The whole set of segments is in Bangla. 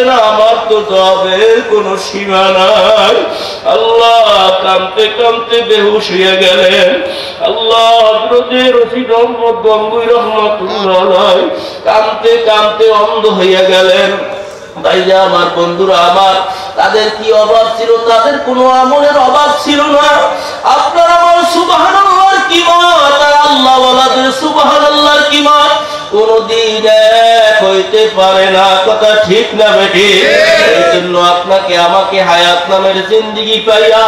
থাকলে না আমার তো জবের কোনো সীমা নাই। আল্লাহ কাঁদতে কাঁদতে বেহুশ হয়ে গেলেন। আল্লাহ হযরতে রশিদ আহমদ গঙ্গুই রহমাতুল্লাহ আলাইহি কাঁদতে কাঁদতে অন্ধ হয়ে গেলেন। ভাইরা আমার, বন্ধুরা আমার, তাদের কি অভাব ছিল? তাদের কোনো আমলের অভাব ছিল না। আপনার আমার সুবহানাল্লাহর কিমাত আর আল্লাহ ওয়ালাদের সুবহানাল্লাহর কিমাত কোনদিন এক হইতে পারে না। কথা ঠিক না বেঠিক? এই জন্য আপনাকে আমাকে হায়াত নামের জিন্দেগি পাইয়া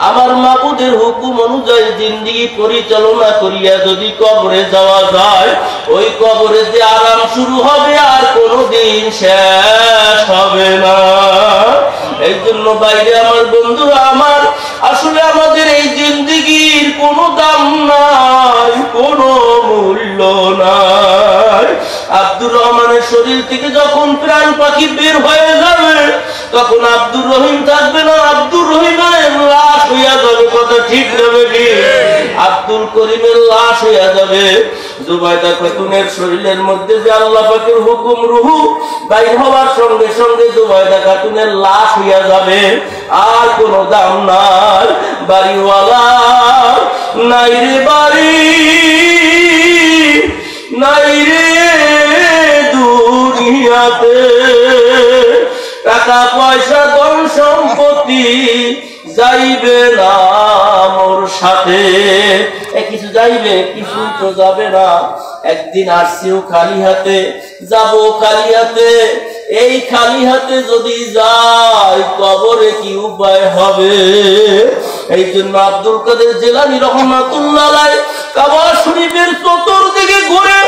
আমার মাবুদের হুকুম অনুযায়ী জিন্দেগি পরিচালনা করিয়া যদি কবরে যাওয়া যায়, ওই কবরে যে আরাম শুরু হবে আর কোনদিন শেষ হবে না। এই জন্য বাইরে আমার, বন্ধুরা আমার, আসলে আমাদের এই জিন্দেগির কোনো দাম নাই, কোনো মূল্য নাই। আব্দুর রহমানের শরীর থেকে যখন প্রাণ পাখি বের হয়ে যাবে, তখন আব্দুর রহিম থাকবে না, আব্দুর রহিমের লাশ হইয়া যাবে। কথা ঠিক যাবে কি? আব্দুল করিমের লাশ হইয়া যাবে। জুবাইদা খাতুনের শরীরের মধ্যে যে আল্লাহ পাকের হুকুম রুহু বাইর হওয়ার সঙ্গে সঙ্গে জুবাইদা খাতুনের লাশ হইয়া যাবে। আর কোনো দাম নাই। বাড়িওয়ালা নাই রে বাড়ি, নাই রে দুনিয়াতে, টাকা পয়সা ধন সম্পত্তি যাইবে না মোর সাথে। কিছু যাইবে, কিছু তো যাবে না। একদিন আসছিও খালি হাতে, যাবো খালি হাতে। এই খালি হাতে যদি যাই, কবরে কি উপায় হবে? এই জন্য আব্দুল কাদের জিলানী রহমাতুল্লাহ আলাইহি কাবা শরীফের চতুর্দিকে ঘুরে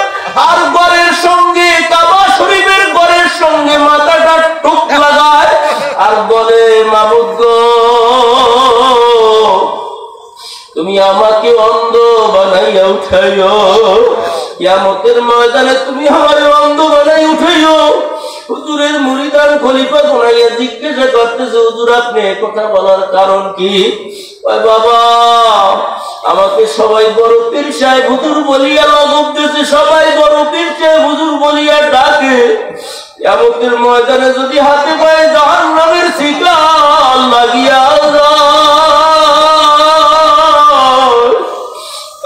আর ঘরের সঙ্গে, কাবা শরীফের ঘরের সঙ্গে মাথাটা টুক লাগায় আর বলে, মাবুদ গো, তুমি আমাকে অন্ধ বানাইয়া উঠাইও, কিয়ামতের ময়দানে তুমি আমারে অন্ধ বানাই উঠাইও। হুজুরের মুরিদান খলিফা বানাইয়া জিজ্ঞাসা করতেছে, হুজুর আপনি কথা বলার কারণ কি? ওই বাবা, আমাকে সবাই বড় পীর সাহেব হুজুর বলিয়া লজব দিয়েছে, সবাই বড় পীর সাহেব হুজুর বলিয়া ডাকে। কিয়ামতের ময়দানে যদি হাতে পায়ে জাহান্নামের শিকল লাগিয়া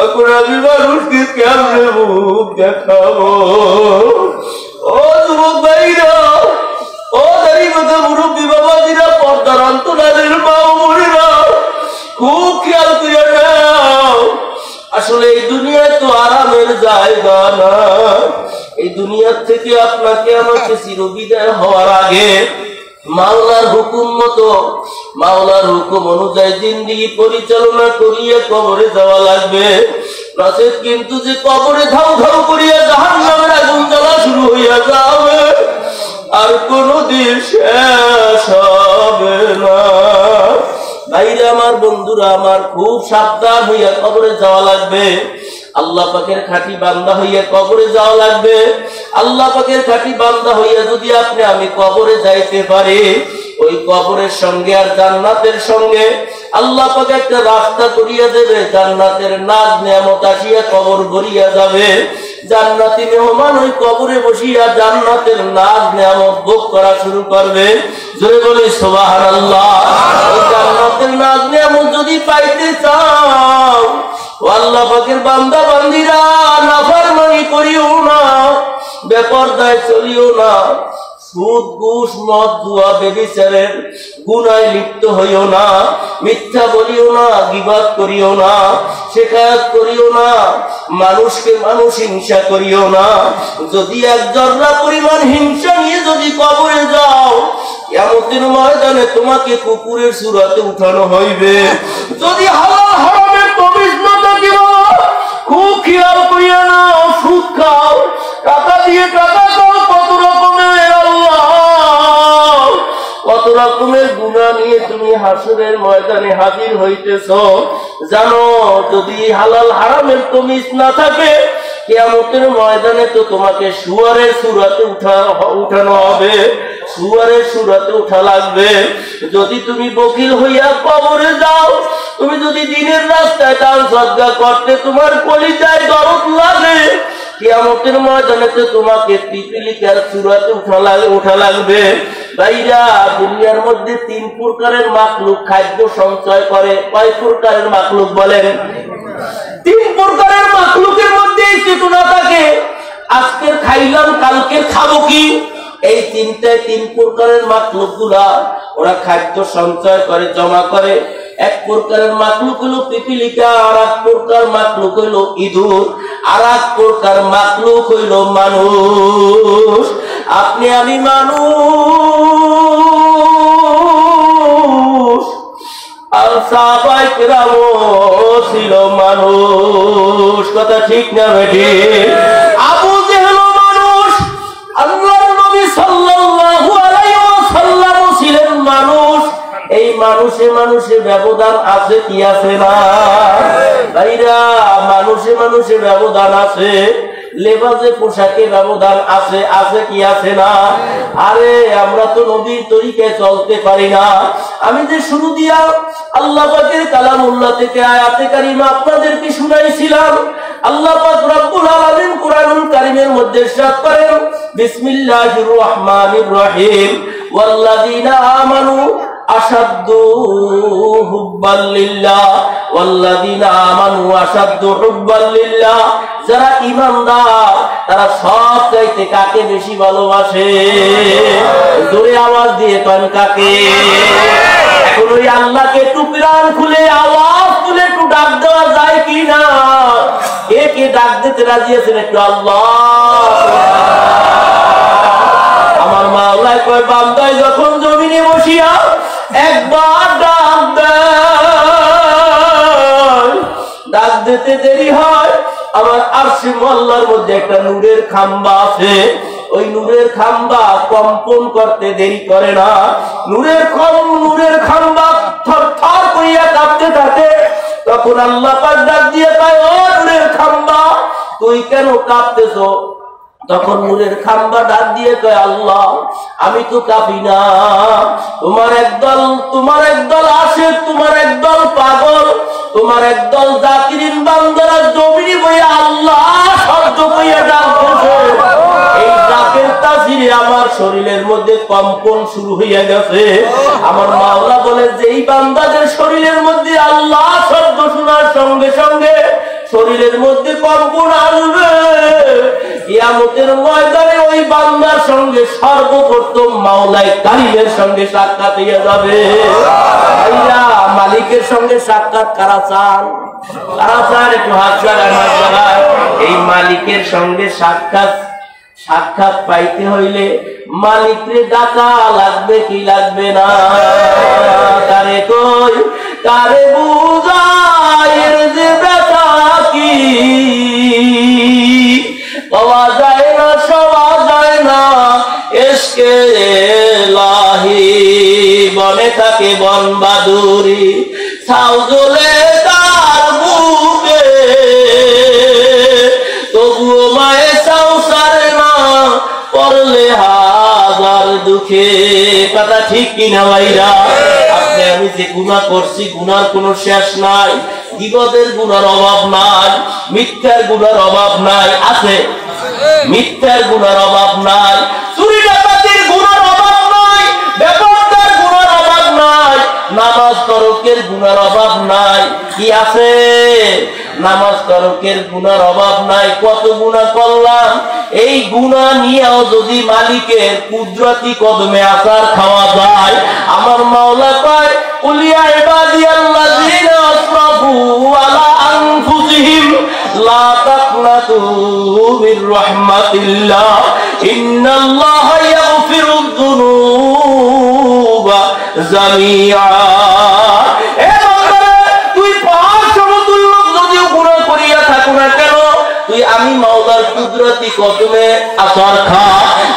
এখন আমি মানুষকে কেমনে মুখ দেখাবো? ও যুবক ভাইরা, ও দাঁড়ি কথা মুরব্বী বাবাজিরা, পর্দার অন্তরালের মা ও বোনেরা, খুব খেয়াল করে নাও। আসলে এই দুনিয়ায় তো আরামের জায়গা না। এই দুনিয়ার থেকে আপনাকে আমাকে চিরবিদায় হওয়ার আগে মাওলার হুকুম মতো, মাওলার হুকুম অনুযায়ী জিন্দেগি পরিচালনা করিয়া কবরে যাওয়া লাগবে। নচেত কিন্তু যে কবরে ধাউ ধাউ করিয়া জাহান্নামের আগুন জ্বলা শুরু হইয়া যাবে, আর কোনদিন শেষ হবে না। ভাইরা আমার, বন্ধুরা আমার, খুব সাবধান হইয়া কবরে যাওয়া লাগবে। আল্লাহ পাকের খাঁটি বান্দা হইয়া কবরে যাওয়া লাগবে। আল্লাহ পাকের খাঁটি বান্দা হইয়া যদি আপনি আমি কবরে যাইতে পারি, ওই কবরের সঙ্গে আর জান্নাতের সঙ্গে আল্লাহ পাক একটা রাস্তা করিয়া দেবে। জান্নাতের নাজ নিয়ামত আসিয়া কবর ভরিয়া যাবে। জান্নাতি মেহমান ওই কবরে বসিয়া জান্নাতের নাজ নিয়ামত ভোগ করা শুরু করবে। জোরে বলি সুবহানাল্লাহ। ওই জান্নাতের নাজ নিয়ামত যদি পাইতে চাও, আল্লাহ পাকের বান্দা বান্দিরা, নাফরমানি করিও না, বেপরদায় চলিও না, সুদ ঘুষ মদ জুয়া ব্যভিচারের গুনায় লিপ্ত হইও না, মিথ্যা বলিও না, গীবত করিও না, শিকায়ত করিও না, মানুষকে মানুষ হিংসা করিও না। যদি এক জর্রা পরিমাণ হিংসা নিয়ে যদি কবরে যাও, কিয়ামতের ময়দানে তোমাকে কুকুরের সুরাতে উঠানো হইবে। যদি হালাল হারামের তমিজ না থাকে, খুব খেয়াল করিয়া নাও। সুদ খাও, টাকা দিয়ে টাকা খাও, কত রকমের কত রকমের গুনাহ নিয়ে তুমি হাসরের ময়দানে হাজির হইতেছ। জানো, যদি হালাল হারামের তমিজ না থাকে, কিয়ামতের ময়দানে তো তোমাকে শুয়ারের সুরাতে উঠানো হবে, শুয়ারের সুরাতে উঠা লাগবে। যদি তুমি বকিল হইয়া কবরে যাও, তুমি যদি দিনের রাস্তায় দান সদকা করতে তোমার কলিজায় দরদ লাগে, কিয়ামতের ময়দানে তো তোমাকে পিপিলিকার সুরাতে উঠা লাগবে। ভাইরা দুনিয়ার মধ্যে 3 প্রকারের মাখলুক খাদ্য সঞ্চয় করে। কয় প্রকারের মাখলুক বলেন? 3 প্রকারের মাখলুকের মধ্যে এই চেতনা থাকে আজকে খাইলাম কালকে খাবো কি। এই 3 প্রকারের মাখলুক গুলা ওরা খাদ্য সঞ্চয় করে, জমা করে। এক প্রকারের মাখলুক হলো পিপিলিকা, আর এক প্রকার মাখলুক হইল ইঁদুর, আর এক প্রকার মাখলুক হইল মানুষ। আপনি আমি মানুষ, আর সাহাবায়ে কেরামও ছিল মানুষ। কথা ঠিক না বেঠিক? আবু জেহেল মানুষ, আল্লাহর নবী সাল্লাল্লাহু আলাইহি ওয়াসাল্লাম ছিলেন মানুষ। এই মানুষে মানুষে ব্যবধান আছে কি আছে না? ভাইরা মানুষে মানুষে ব্যবধান আছে, লেবাসে পোশাকে ব্যবধান আছে, আছে কি আছে না? আরে আমরা তো নবীর তরিকায় চলতে পারি না। আমি যে শুরু দিয়া আল্লাহ পাকের কালামুল্লাহ থেকে আয়াতে কারিমা আপনাদেরকে শুনাইছিলাম, আল্লাহ পাক রব্বুল আলামিন কুরআনুল কারীমের মধ্যে ইরশাদ করেন, বিসমিল্লাহির রহমানির রহিম, ওয়াল্লাযীনা আমানু আশাদ্দু হুব্বাল লিল্লাহ, ওয়াল্লাযীনা আমানু আশাদ্দু হুব্বাল লিল্লাহ। যারা ঈমানদার তারা সব চাইতে কাকে বেশি ভালোবাসে? জোরে আওয়াজ দিয়ে কোন কাকে? এখন ওই আল্লাহকে একটু প্রাণ খুলে আওয়াজ তুলে একটু ডাক দেওয়া যায় কি না? কে কে ডাক দিতে রাজি আছেন? একটু আল্লাহ। আমার মাওলা কয় বান্দায় যখন জমিনে বসিয়া একবার ডাক দেয়, ডাক দিতে দেরি হয়, আমার আরশে মোল্লার মধ্যে একটা নূরের খাম্বা আছে, ওই নূরের খাম্বা কম্পন করতে দেরি করে না। নূরের খাম্বা থরথর করিয়া কাঁপতে থাকে। তখন আল্লাহ পাক ডাক দিয়ে কয়, ও নূরের খাম্বা তুই কেন কাঁপতেছো? তখন নূরের খাম্বা ডাক দিয়ে কয়, আল্লাহ আমি তো কাঁপি না, তোমার একদল আসে, তোমার একদল পাগল, তোমার একদল জাকিরিন বান্দারা জমিনে বইয়া আল্লাহ শব্দ কইয়া ডাকতেছে। এই ডাকের তাসিরে আমার শরীরের মধ্যে কম্পন শুরু হইয়া গেছে। আমার মাওলা বলে যেই বান্দাদের শরীরের মধ্যে আল্লাহ শব্দ শোনার সঙ্গে সঙ্গে শরীরের মধ্যে কম্পন আসবে, কিয়ামতের ময়দানে ওই বান্দার সঙ্গে সর্বপ্রথম মাওলাই কারীমের সঙ্গে সাক্ষাৎ হইয়া যাবে। ভাইরা মালিকের সঙ্গে সাক্ষাৎ কারা চান? কারা চান? একটু হাত ছাড়ায়। এই মালিকের সঙ্গে সাক্ষাৎ পাইতে হইলে মালিকরে ডাকা লাগবে কি লাগবে না? তারে কই তারে বুঝায় যে ব্যথা কি, পাওয়া যায় না সওয়া যায় না ইশকে লাহি। বনে থাকে বন বাদুরি, ছাউ জ্বলে তার বুকে, তবুও মায়ে ছাউ ছাড়ে না পড়লে হাজার দুঃখে। কথা ঠিক কিনা ভাইরা? আপনি আমি যে গুনাহ করছি, গুনার কোনো শেষ নাই। গীবতের গুনার অভাব নাই, মিথ্যার গুনার অভাব নাই। আছে? মিথ্যার গুনার অভাব নাই, চুরি ডাকাতির গুনার অভাব নাই, বেপরদার গুনার অভাব নাই, নামাজ তরকের গুনার অভাব নাই। কি আছে? নামাজ তরকের গুনার অভাব নাই। কত গুনাহ করলাম, এই গুনাহ নিয়েও যদি মালিকের কুদরতি কদমে আসার খাওয়া যায়, আমার মাওলা কয়, কুলিয়া ইবাদিয়াল্লাযীনা আসরাফু আলা আনফুসিহিম লা তাকনাতু মির রাহমাতিল্লাহ ইন্নাল্লাহা ইয়াগফিরুয যুনুবা জামিআ। এ বান্দা, তুই পাহাড় সমতুল্য যদিও গুনাহ করিয়া থাকো না কেন, তুই আমি মাওলার কুদরতি কদমে আসার খা,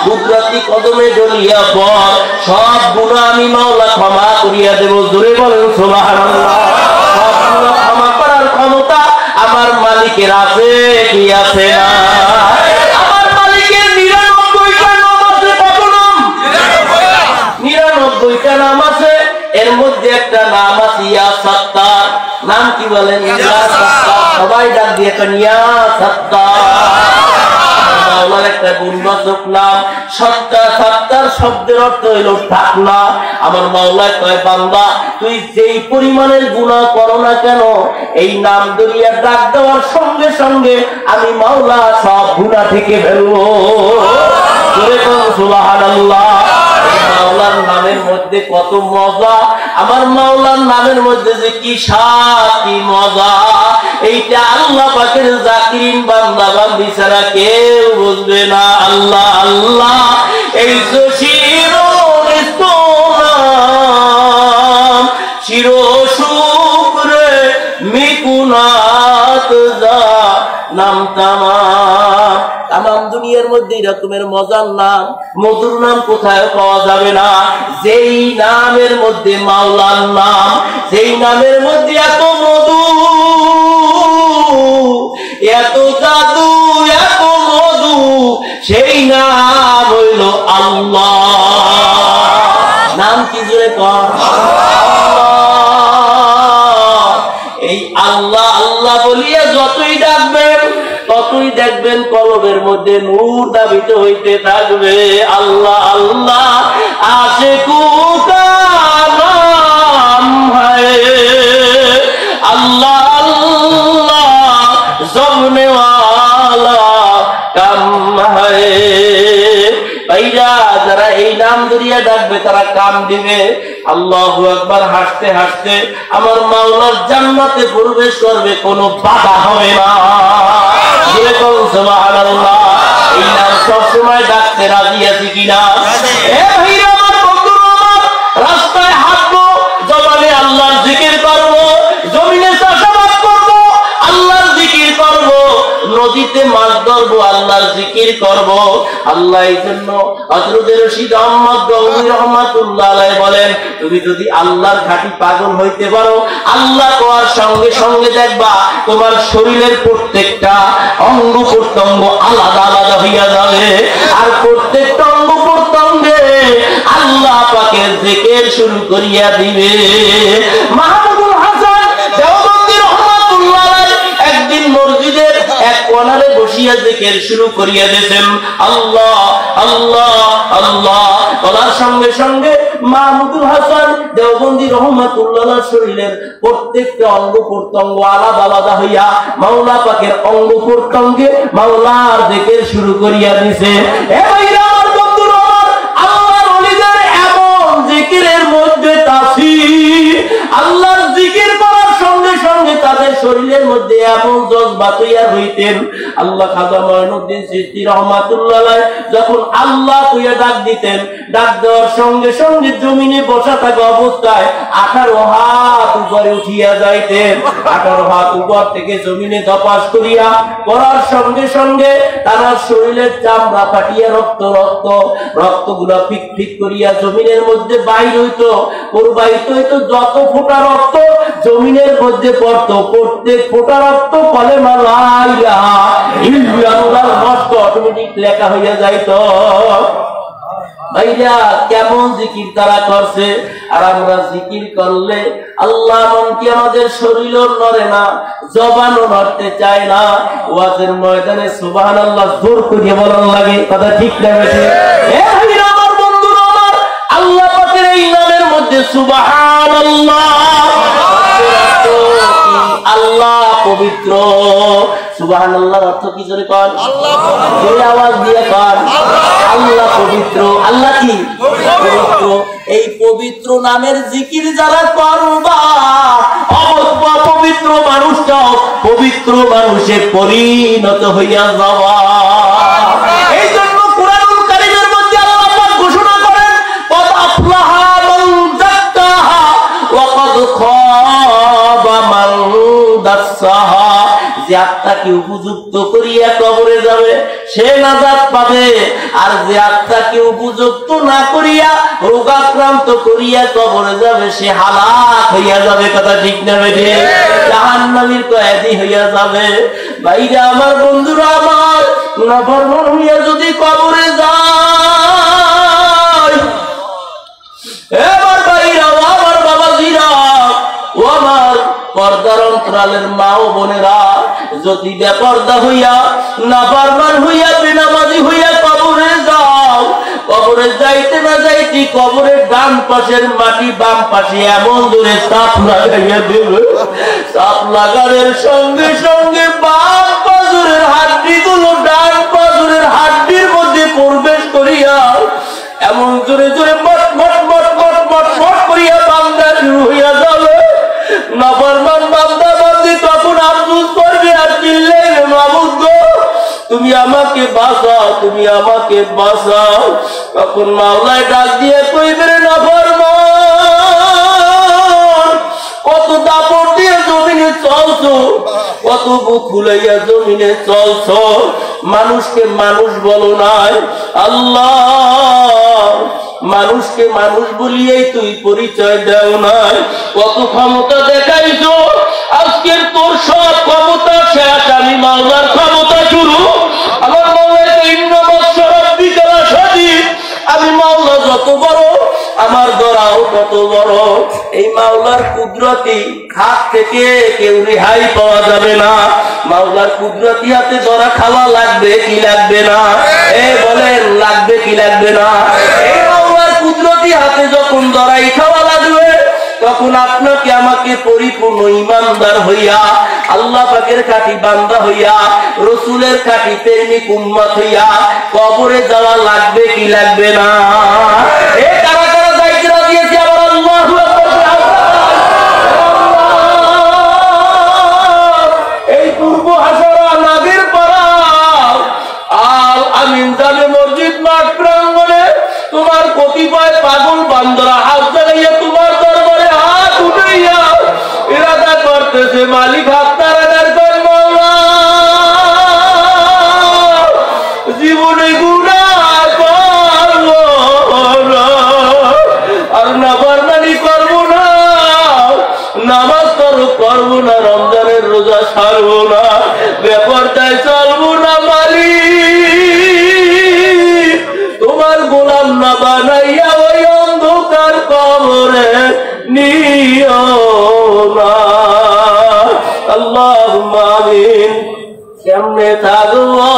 কুদরতি কদমে জ্বলিয়া পড়, সব গুনাহ আমি মাওলা ক্ষমা করিয়া দেব। জোরে বলেন সুবহানাল্লাহ। সব গুনাহ ক্ষমা করার ক্ষমতা আমার মালিকের আছে কি আছে না? আমার মালিকের 99টা নাম আছে। কত নাম? 99টা নাম আছে। এর মধ্যে একটা নাম আছে ইয়া সাত্তার। নাম কি বলেন? ইয়া সাত্তার। সবাই ডাক দিয়ে ইয়া সাত্তার। মাওলার একটা গুণবাচক নাম। সত্তার শব্দের অর্থ হইল ঢাকনা। আমার মাওলা কয় বান্দা তুই যেই পরিমাণের গুনাহ করো না কেন, এই নাম ধরিয়া ডাক দেওয়ার সঙ্গে সঙ্গে আমি মাওলা সব গুনাহ থেকে ফেলবো। সুবহানাল্লাহ। মাওলার নামের মধ্যে কত মজা, আমার মাওলার নামের মধ্যে যে কি স্বাদ, কি মজা, এইটা আল্লাহ পাকের জাকিরিন বান্দা বান্দি ছাড়া কেউ বুঝবে না। আল্লাহ আল্লাহ এই তো শির শুক্রে মিকুনাত যা নাম তামাম দুনিয়ার মধ্যে এরকমের মজার নাম, মধুর নাম কোথায় পাওয়া যাবে না। যেই নামের মধ্যে মাওলার নাম, যেই নামের মধ্যে এত মধু, এত জাদু, এত মধু, সেই নাম হইল আল্লাহ। নাম কি জোরে কর? এই আল্লাহ আল্লাহ বলিয়া যতই ডাকবেন ততই দেখবেন কলবের মধ্যে নূর দাবিত হইতে থাকবে। আল্লাহ আল্লাহ আশিকু কা নাম হ্যায়, আল্লাহ আল্লাহ জমনে ওয়ালা কাম হ্যায়। ভাইরা যারা এই নাম ধরিয়া ডাকবে তারা কাম দিবে। আল্লাহু আকবার। হাসতে হাসতে আমার মাওলার জান্নাতে প্রবেশ করবে, কোনো বাধা হবে না। সুবহানাল্লাহ। এই নাম সবসময় ডাকতে রাজি আছি কিনা? ভাইরা আমার, বন্ধুরা আমার, রাস্তায় হাঁটবো, জবানে আল্লাহর জিকির করবো, জমিনে চাষাবাদ করবো, আল্লাহর জিকির করবো, নদীতে মাছ ধরবো, আল্লাহর জিকির করবো। আল্লাহ এই জন্য হযরত রশিদ আহমদ গৌরী রহমাতুল্লাহ আলাইহি বলেন, তুমি যদি আল্লাহর ঘাটি পাগল হইতে পারো, আল্লাহ কোয়ার সঙ্গে সঙ্গে দেখবা তোমার শরীরের প্রত্যেকটা অঙ্গ প্রত্যঙ্গ আলাদা আলাদা হইয়া যাবে, আর প্রত্যেকটা অঙ্গ প্রত্যঙ্গে আল্লাহ পাকের জিকির শুরু করিয়া দিবে। মাহমুদুল হাসান দেওবন্দি রহমাতুল্লাহ আলাইহি একদিন মসজিদের এক কোণারে বসিয়া জিকির শুরু করিয়া দিয়েছেন, আল্লাহ আল্লাহ আল্লাহ। বলার সঙ্গে সঙ্গে মাহমুদুল হাসান দেওবন্দি রহমাতুল্লাহ শরীরের প্রত্যেকটা অঙ্গ প্রত্যঙ্গ আলাদা আলাদা হইয়া মাওলা পাকের অঙ্গ প্রত্যঙ্গে মাওলার জিকির শুরু করিয়া দিয়েছে। আমার বন্ধুরা, আল্লাহর ওলিদের এমন জিকিরের মধ্যে তাসির, আল্লাহর জিকির করার সঙ্গে সঙ্গে তাদের শরীরের মধ্যে এমন জজবা তৈয়ার হইতেন। আল্লাহ খাজা মঈনুদ্দিন চিশতি রহমাতুল্লাহ আলাইহি যখন আল্লাহ কইয়া ডাক দিতেন, ডাক দেওয়ার সঙ্গে সঙ্গে জমিনে বসা থাকা অবস্থায় 18 হাত উপরে উঠিয়া যাইতেন। 18 হাত উপর থেকে জমিনে ধপাস করিয়া পড়ার সঙ্গে সঙ্গে তারা শরীরের চামড়া ফাটিয়া রক্তগুলা ফিক ফিক করিয়া জমিনের মধ্যে বাইর হইতো, প্রবাহিত হইতো। যত ফোঁটা রক্ত জমিনের মধ্যে পড়তো, প্রত্যেক ফোঁটা রক্ত কলেমা লা ইলাহা ইল্লাল্লাহর মস্ত অটোমেটিক লেখা হইয়া যাইত। ভাইরা কেমন জিকির তারা করছে, আর আমরা জিকির করলে আল্লাহ মনকে আমাদের শরীরও নড়ে না, জবানও নড়তে চায় না। ওয়াজের ময়দানে সুবহানাল্লাহ জোর করিয়া বলার লাগে, কথা ঠিক না বেশি? আমার বন্ধুরা আমার, আল্লাহ পাকের এই নামের মধ্যে সুবহানাল্লাহ, আল্লাহ পবিত্র। সুবহানাল্লাহর অর্থ কি জোরে কর? জোরে আওয়াজ দিয়ে কর, আল্লাহ পবিত্র। আল্লাহ কি? পবিত্র। এই পবিত্র নামের জিকির যারা করবা, অপবিত্র মানুষটাও পবিত্র মানুষে পরিণত হইয়া যাওয়া। এই জন্য কুরআনুল কারীমের মধ্যে আল্লাহ পাক ঘোষণা করেন, কদ আফলাহা মান যাক্কাহা ওয়া কদ খাবা মান দাসসাহা। যে আত্মাকে উপযুক্ত করিয়া কবরে যাবে সে নাজাত পাবে, আর যে আত্মাকে উপযুক্ত না করিয়া রোগাক্রান্ত করিয়া কবরে যাবে সে হালাক হইয়া যাবে। কথা ঠিক না বেঠে? জাহান্নামীর কয়েদি হইয়া যাবে। ভাইরা আমার, বন্ধুরা আমার, নাফরমান হইয়া যদি কবরে যায়, এবার ভাইরা, আমার বাবাজিরা, ও আমার পর্দার অন্তরালের মা ও বোনেরা, যদি বেপরদা হইয়া নাফরমান হইয়া বেনামাজি হইয়া কবরে যাও, কবরে যাইতে না যাইতে কবরের ডান পাশের মাটি বাম পাশে এমন দূরে সাপ লাগাইয়া দেবে, সাপ লাগানোর সঙ্গে সঙ্গে বাম পাজরের হাড্ডি গুলো ডান পাজরের হাড্ডির মধ্যে প্রবেশ করিয়া এমন জোরে জোরে মট মট মট মট মট মট করিয়া বান্দা শুরু হইয়া যাবে। নাফরমান বান্দা বান্দি তখন আফসোস করবে আর চিল্লাইবে, মাবুদ গো তুমি আমাকে বাঁচাও, তুমি আমাকে বাঁচাও। তখন মাওলায় ডাক দিয়ে কইবে, রে নাফরমান, কত দাপট দিয়ে জমিনে চলছো, কত বুক খুলাইয়া জমিনে চলছো, মানুষকে মানুষ বলো নাই। আল্লাহ, মানুষকে মানুষ বলিয়েই তুই পরিচয় দেও নাই। কত ক্ষমতা দেখাইছো, আজকের তোর সব ক্ষমতা শেষ, আমি মাওলার ক্ষমতা শুরু। আমার মাওলায় আমি মাওলা যত বড়, আমার দরাও তত বড়। এই মাওলার কুদরতি হাত থেকে কেউ রেহাই পাওয়া যাবে না। মাওলার কুদরতি হাতে ধরা খাওয়া লাগবে কি লাগবে না? বলেন লাগবে কি লাগবে না? এই মাওলার কুদরতি হাতে যখন ধরাই খাওয়া লাগবে, তখন আপনাকে আমাকে পরিপূর্ণ ইমানদার হইয়া, আল্লাহ পাকের খাঁটি বান্দা হইয়া, রসুলের খাঁটি প্রেমিক উম্মত হইয়া কবরে যাওয়া লাগবে কি লাগবে না? কারা কারা যাইতে রাজি আছে? আবার আল্লাহু আকবার। এই পূর্ব হাসারা নাগের পাড়া আল আমিন জামে মসজিদ মাঠ প্রাঙ্গণে তোমার কতিপয় পাগল বান্দরা হাত জাগাইয়া তোমার দরবারে হাত উঠাইয়া ইরাদা করতেছে, মালিক হাত তারাদার কর, মাওলা জীবনে গুনাহ করব না, আর নাফরমানি করব না, নামাজ করব না, রমজানের রোজা ছাড়ব না, বেপরদায় চলব না, মালিক তোমার গোলাম না বানাইয়া ওই অন্ধকার কবরে নিও না। আল্লাহুম্মা আমিন। কেমনে থাকবো